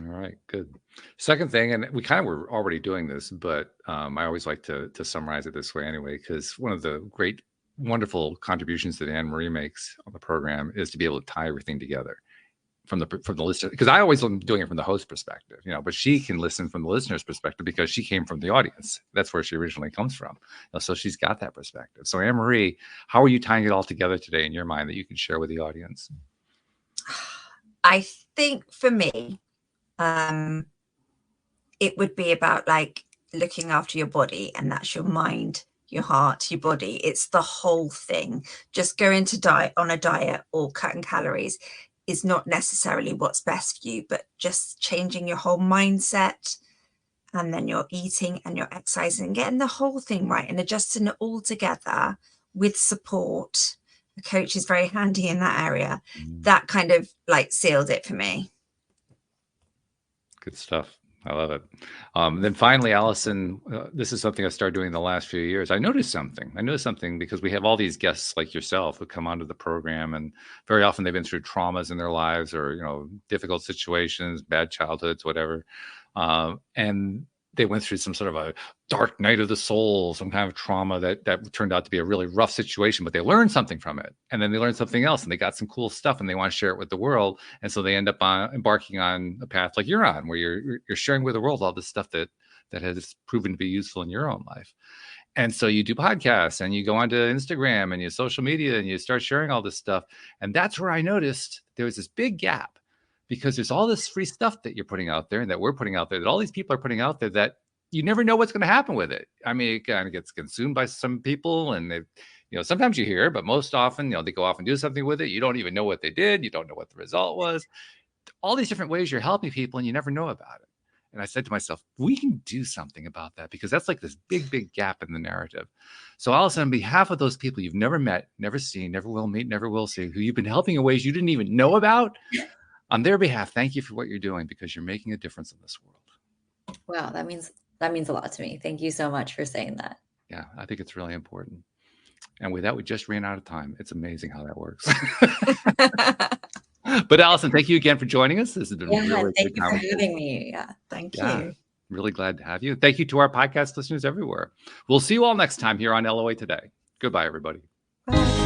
All right, good. Second thing, and we kind of were already doing this, but I always like to summarize it this way anyway, because one of the great, wonderful contributions that Anne Marie makes on the program is to be able to tie everything together from the listener, because I always am doing it from the host perspective, but she can listen from the listener's perspective because she came from the audience. That's where she originally comes from. So she's got that perspective. So Anne Marie, how are you tying it all together today in your mind that you can share with the audience? I think for me, it would be about like looking after your body, and that's your mind, your heart, your body. It's the whole thing. Just going to on a diet or cutting calories is not necessarily what's best for you, but just changing your whole mindset, and then your eating and your exercising, and getting the whole thing right and adjusting it all together with support. The coach is very handy in that area. That kind of like sealed it for me. Good stuff. I love it. Then finally, Allison, this is something I started doing in the last few years. I noticed something because we have all these guests like yourself who come onto the program, and very often they've been through traumas in their lives or, difficult situations, bad childhoods, whatever. And they went through some sort of a dark night of the soul, some kind of trauma that turned out to be a really rough situation, but they learned something from it. And then they learned something else, and they got some cool stuff, and they want to share it with the world. And so they end up embarking on a path like you're on, where you're sharing with the world all this stuff that has proven to be useful in your own life. And so you do podcasts, and you go onto Instagram and you social media, and you start sharing all this stuff. And that's where I noticed there was this big gap, because there's all this free stuff that you're putting out there and that we're putting out there, that all these people are putting out there, that you never know what's going to happen with it. I mean, it kind of gets consumed by some people, and they, sometimes you hear, but most often, they go off and do something with it. You don't even know what they did. You don't know what the result was. All these different ways you're helping people, and you never know about it. And I said to myself, we can do something about that, because that's like this big, big gap in the narrative. So Allison, on behalf of those people you've never met, never seen, never will meet, never will see, who you've been helping in ways you didn't even know about, on their behalf, thank you for what you're doing, because you're making a difference in this world. Wow, that means a lot to me. Thank you so much for saying that. Yeah, I think it's really important. And with that, we just ran out of time. It's amazing how that works. But Allison, thank you again for joining us. This has been really thank great you for having me. Yeah. Thank Yeah, you. really glad to have you. Thank you to our podcast listeners everywhere. We'll see you all next time here on LOA Today. Goodbye, everybody. Bye.